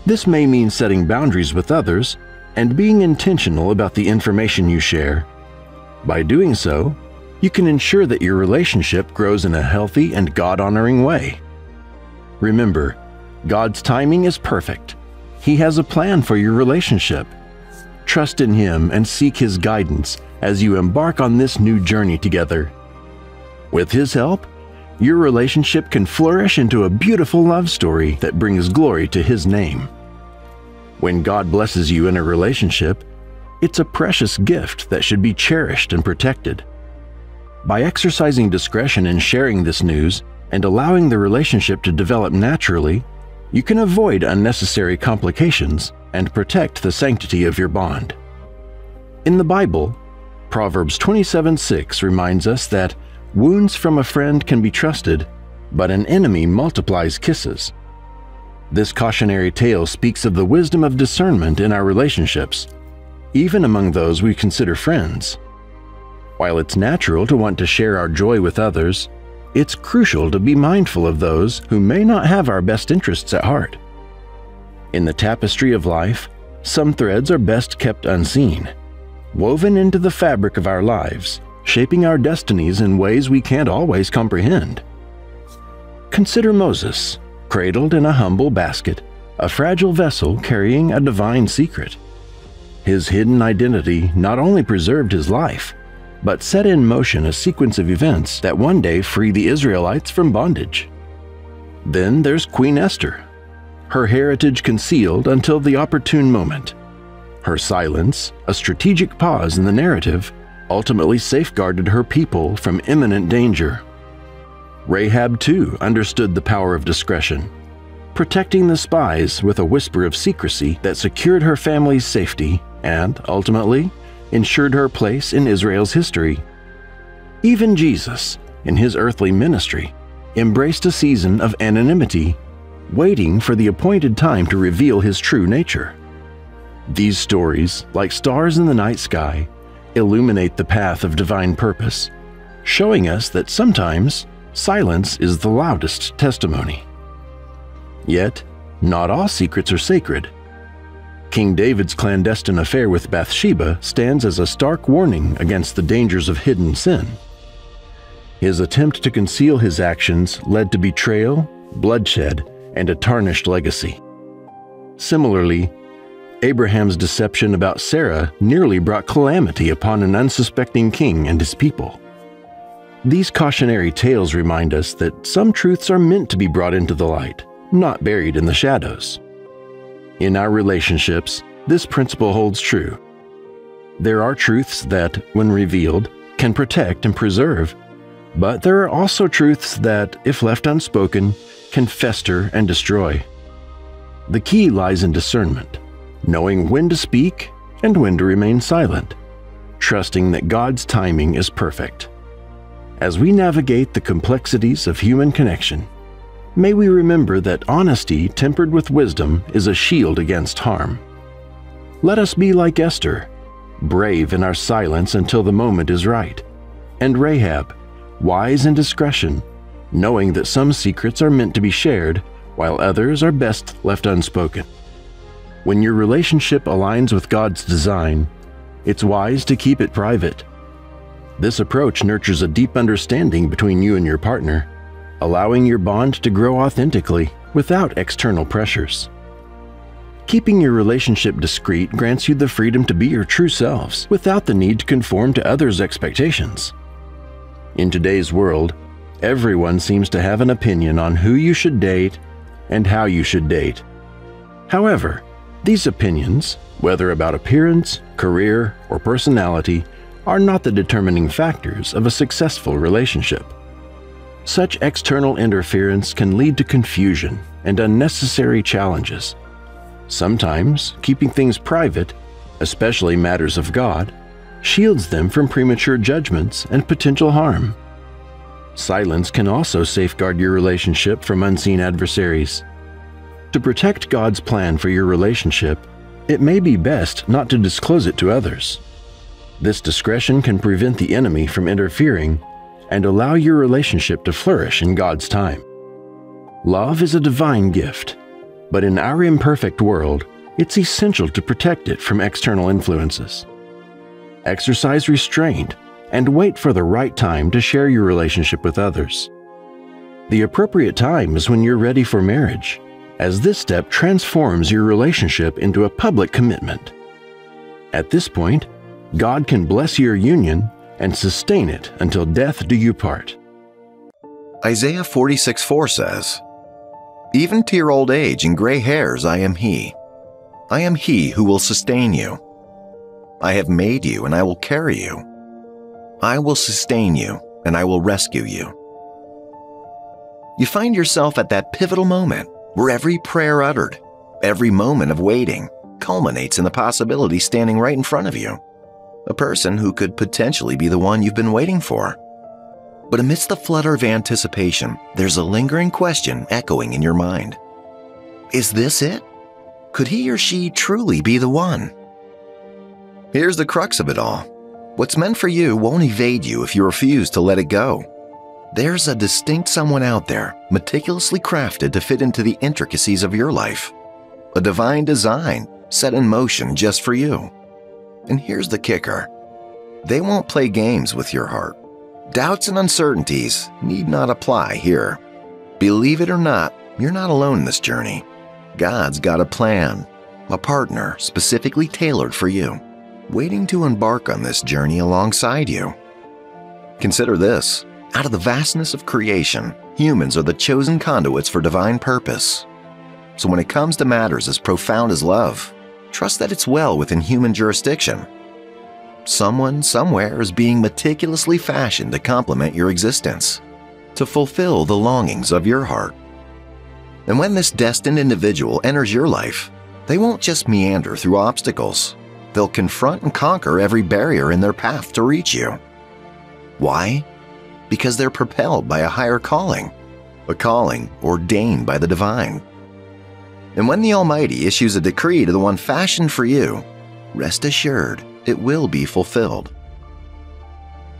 This may mean setting boundaries with others and being intentional about the information you share. By doing so, you can ensure that your relationship grows in a healthy and God-honoring way. Remember, God's timing is perfect. He has a plan for your relationship. Trust in Him and seek His guidance as you embark on this new journey together. With His help, your relationship can flourish into a beautiful love story that brings glory to His name. When God blesses you in a relationship, it's a precious gift that should be cherished and protected. By exercising discretion in sharing this news and allowing the relationship to develop naturally, you can avoid unnecessary complications and protect the sanctity of your bond. In the Bible, Proverbs 27:6 reminds us that wounds from a friend can be trusted, but an enemy multiplies kisses. This cautionary tale speaks of the wisdom of discernment in our relationships, even among those we consider friends. While it's natural to want to share our joy with others, it's crucial to be mindful of those who may not have our best interests at heart. In the tapestry of life, some threads are best kept unseen, woven into the fabric of our lives, shaping our destinies in ways we can't always comprehend. Consider Moses, cradled in a humble basket, a fragile vessel carrying a divine secret. His hidden identity not only preserved his life, but set in motion a sequence of events that one day free the Israelites from bondage. Then there's Queen Esther, her heritage concealed until the opportune moment. Her silence, a strategic pause in the narrative, ultimately safeguarded her people from imminent danger. Rahab, too, understood the power of discretion, protecting the spies with a whisper of secrecy that secured her family's safety and, ultimately, ensured her place in Israel's history. Even Jesus, in his earthly ministry, embraced a season of anonymity, waiting for the appointed time to reveal his true nature. These stories, like stars in the night sky, illuminate the path of divine purpose, showing us that sometimes silence is the loudest testimony. Yet, not all secrets are sacred. King David's clandestine affair with Bathsheba stands as a stark warning against the dangers of hidden sin. His attempt to conceal his actions led to betrayal, bloodshed, and a tarnished legacy. Similarly, Abraham's deception about Sarah nearly brought calamity upon an unsuspecting king and his people. These cautionary tales remind us that some truths are meant to be brought into the light, not buried in the shadows. In our relationships, this principle holds true. There are truths that, when revealed, can protect and preserve, but there are also truths that, if left unspoken, can fester and destroy. The key lies in discernment, knowing when to speak and when to remain silent, trusting that God's timing is perfect. As we navigate the complexities of human connection, may we remember that honesty tempered with wisdom is a shield against harm. Let us be like Esther, brave in our silence until the moment is right, and Rahab, wise in discretion, knowing that some secrets are meant to be shared while others are best left unspoken. When your relationship aligns with God's design, it's wise to keep it private. This approach nurtures a deep understanding between you and your partner, allowing your bond to grow authentically without external pressures. Keeping your relationship discreet grants you the freedom to be your true selves without the need to conform to others' expectations. In today's world, everyone seems to have an opinion on who you should date and how you should date. However, these opinions, whether about appearance, career, or personality, are not the determining factors of a successful relationship. Such external interference can lead to confusion and unnecessary challenges. Sometimes, keeping things private, especially matters of God, shields them from premature judgments and potential harm. Silence can also safeguard your relationship from unseen adversaries. To protect God's plan for your relationship, it may be best not to disclose it to others. This discretion can prevent the enemy from interfering and allow your relationship to flourish in God's time. Love is a divine gift, but in our imperfect world, it's essential to protect it from external influences. Exercise restraint and wait for the right time to share your relationship with others. The appropriate time is when you're ready for marriage, as this step transforms your relationship into a public commitment. At this point, God can bless your union and sustain it until death do you part. Isaiah 46:4 says, "Even to your old age and gray hairs I am He. I am He who will sustain you. I have made you and I will carry you. I will sustain you and I will rescue you." You find yourself at that pivotal moment where every prayer uttered, every moment of waiting, culminates in the possibility standing right in front of you. A person who could potentially be the one you've been waiting for. But amidst the flutter of anticipation, there's a lingering question echoing in your mind. Is this it? Could he or she truly be the one? Here's the crux of it all. What's meant for you won't evade you if you refuse to let it go. There's a distinct someone out there, meticulously crafted to fit into the intricacies of your life. A divine design set in motion just for you. And here's the kicker. They won't play games with your heart. Doubts and uncertainties need not apply here. Believe it or not, you're not alone in this journey. God's got a plan, a partner specifically tailored for you, waiting to embark on this journey alongside you. Consider this. Out of the vastness of creation, humans are the chosen conduits for divine purpose. So when it comes to matters as profound as love, trust that it's well within human jurisdiction. Someone, somewhere is being meticulously fashioned to complement your existence, to fulfill the longings of your heart. And when this destined individual enters your life, they won't just meander through obstacles. They'll confront and conquer every barrier in their path to reach you. Why? Because they're propelled by a higher calling, a calling ordained by the divine. And when the Almighty issues a decree to the one fashioned for you, rest assured it will be fulfilled.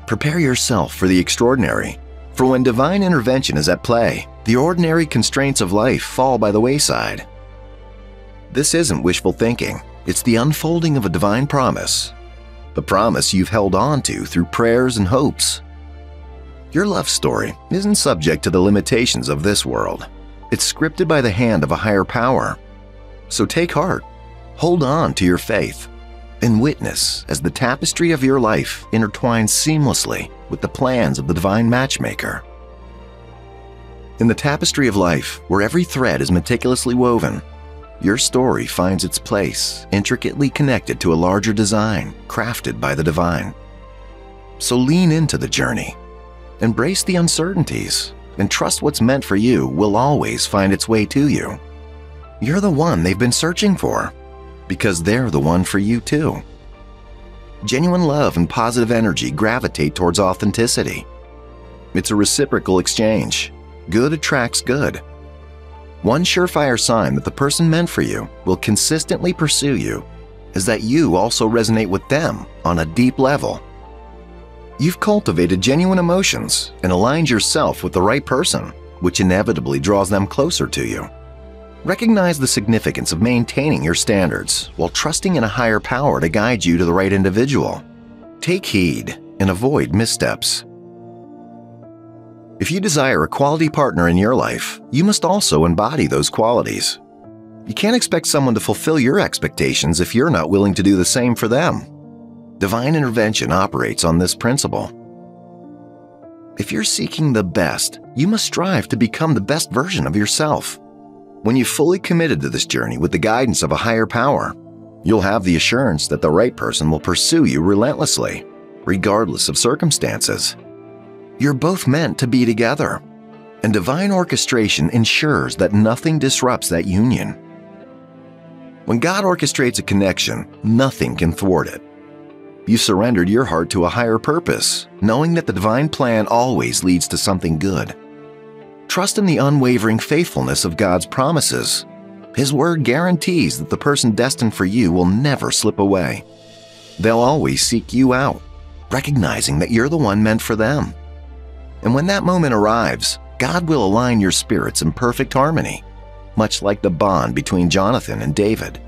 Prepare yourself for the extraordinary, for when divine intervention is at play, the ordinary constraints of life fall by the wayside. This isn't wishful thinking, it's the unfolding of a divine promise, the promise you've held on to through prayers and hopes. Your love story isn't subject to the limitations of this world. It's scripted by the hand of a higher power. So take heart, hold on to your faith, and witness as the tapestry of your life intertwines seamlessly with the plans of the divine matchmaker. In the tapestry of life, where every thread is meticulously woven, your story finds its place, intricately connected to a larger design crafted by the divine. So lean into the journey. Embrace the uncertainties and trust what's meant for you will always find its way to you. You're the one they've been searching for, because they're the one for you too. Genuine love and positive energy gravitate towards authenticity. It's a reciprocal exchange. Good attracts good. One surefire sign that the person meant for you will consistently pursue you is that you also resonate with them on a deep level. You've cultivated genuine emotions and aligned yourself with the right person, which inevitably draws them closer to you. Recognize the significance of maintaining your standards while trusting in a higher power to guide you to the right individual. Take heed and avoid missteps. If you desire a quality partner in your life, you must also embody those qualities. You can't expect someone to fulfill your expectations if you're not willing to do the same for them. Divine intervention operates on this principle. If you're seeking the best, you must strive to become the best version of yourself. When you've fully committed to this journey with the guidance of a higher power, you'll have the assurance that the right person will pursue you relentlessly, regardless of circumstances. You're both meant to be together, and divine orchestration ensures that nothing disrupts that union. When God orchestrates a connection, nothing can thwart it. You surrendered your heart to a higher purpose, knowing that the divine plan always leads to something good. Trust in the unwavering faithfulness of God's promises. His word guarantees that the person destined for you will never slip away. They'll always seek you out, recognizing that you're the one meant for them. And when that moment arrives, God will align your spirits in perfect harmony, much like the bond between Jonathan and David.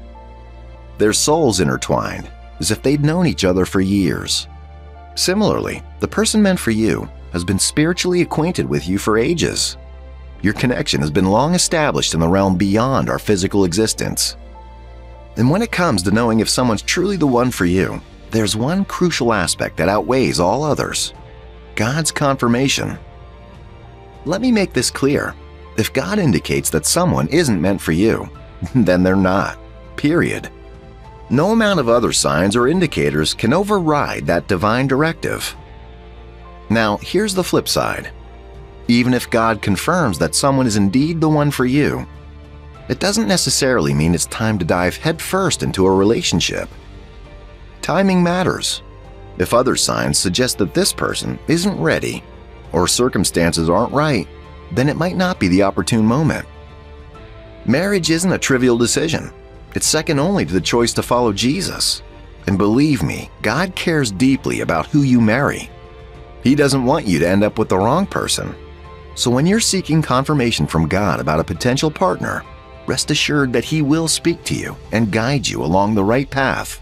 Their souls intertwined, as if they'd known each other for years. Similarly, the person meant for you has been spiritually acquainted with you for ages. Your connection has been long established in the realm beyond our physical existence. And when it comes to knowing if someone's truly the one for you, there's one crucial aspect that outweighs all others: God's confirmation. Let me make this clear. If God indicates that someone isn't meant for you, then they're not. Period. No amount of other signs or indicators can override that divine directive. Now, here's the flip side. Even if God confirms that someone is indeed the one for you, it doesn't necessarily mean it's time to dive headfirst into a relationship. Timing matters. If other signs suggest that this person isn't ready or circumstances aren't right, then it might not be the opportune moment. Marriage isn't a trivial decision. It's second only to the choice to follow Jesus. And believe me, God cares deeply about who you marry. He doesn't want you to end up with the wrong person. So when you're seeking confirmation from God about a potential partner, rest assured that He will speak to you and guide you along the right path.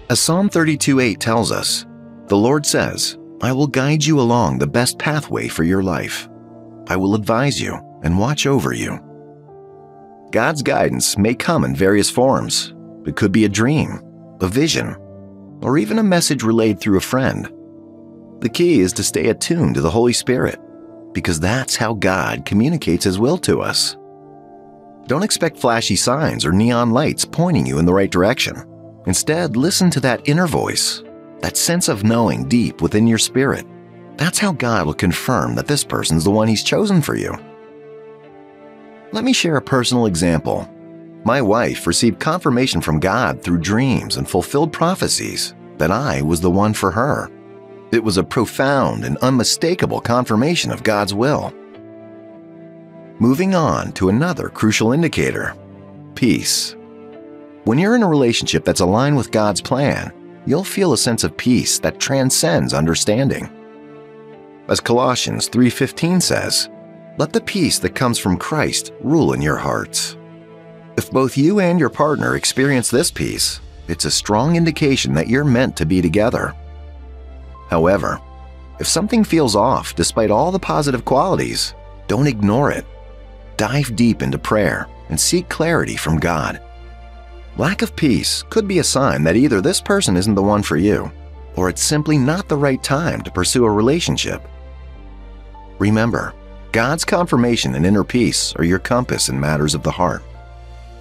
As Psalm 32:8 tells us, the Lord says, "I will guide you along the best pathway for your life. I will advise you and watch over you." God's guidance may come in various forms. It could be a dream, a vision, or even a message relayed through a friend. The key is to stay attuned to the Holy Spirit, because that's how God communicates His will to us. Don't expect flashy signs or neon lights pointing you in the right direction. Instead, listen to that inner voice, that sense of knowing deep within your spirit. That's how God will confirm that this person's the one He's chosen for you. Let me share a personal example. My wife received confirmation from God through dreams and fulfilled prophecies that I was the one for her. It was a profound and unmistakable confirmation of God's will. Moving on to another crucial indicator, peace. When you're in a relationship that's aligned with God's plan, you'll feel a sense of peace that transcends understanding. As Colossians 3:15 says, "Let the peace that comes from Christ rule in your hearts." If both you and your partner experience this peace, it's a strong indication that you're meant to be together. However, if something feels off despite all the positive qualities, don't ignore it. Dive deep into prayer and seek clarity from God. Lack of peace could be a sign that either this person isn't the one for you, or it's simply not the right time to pursue a relationship. Remember, God's confirmation and inner peace are your compass in matters of the heart.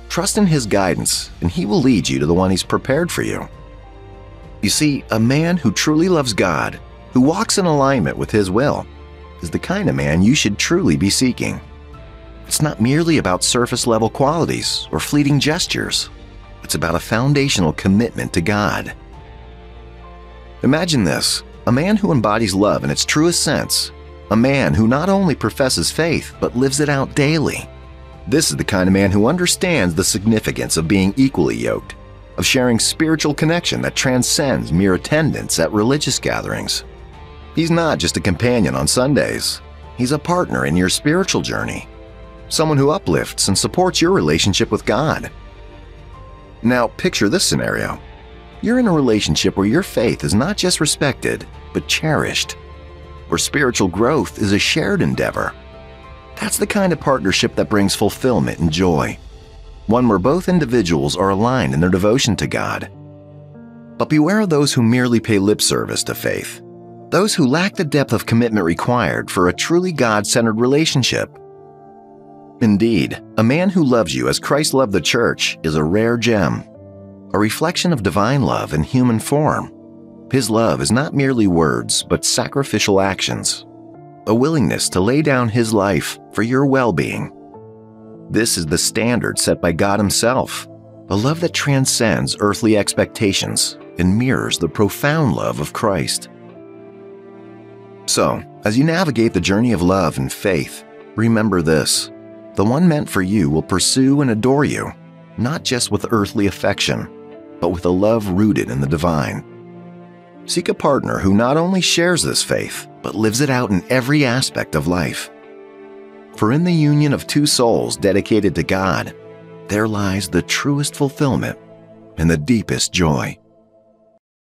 Trust in His guidance, and He will lead you to the one He's prepared for you. You see, a man who truly loves God, who walks in alignment with His will, is the kind of man you should truly be seeking. It's not merely about surface-level qualities or fleeting gestures. It's about a foundational commitment to God. Imagine this, a man who embodies love in its truest sense, a man who not only professes faith but lives it out daily. This is the kind of man who understands the significance of being equally yoked, of sharing spiritual connection that transcends mere attendance at religious gatherings. He's not just a companion on Sundays. He's a partner in your spiritual journey, someone who uplifts and supports your relationship with God. Now, picture this scenario. You're in a relationship where your faith is not just respected, but cherished, where spiritual growth is a shared endeavor. That's the kind of partnership that brings fulfillment and joy, one where both individuals are aligned in their devotion to God. But beware of those who merely pay lip service to faith, those who lack the depth of commitment required for a truly God-centered relationship. Indeed, a man who loves you as Christ loved the church is a rare gem, a reflection of divine love in human form. His love is not merely words, but sacrificial actions, a willingness to lay down His life for your well-being. This is the standard set by God Himself, a love that transcends earthly expectations and mirrors the profound love of Christ. So, as you navigate the journey of love and faith, remember this: the one meant for you will pursue and adore you, not just with earthly affection, but with a love rooted in the divine. Seek a partner who not only shares this faith, but lives it out in every aspect of life. For in the union of two souls dedicated to God, there lies the truest fulfillment and the deepest joy.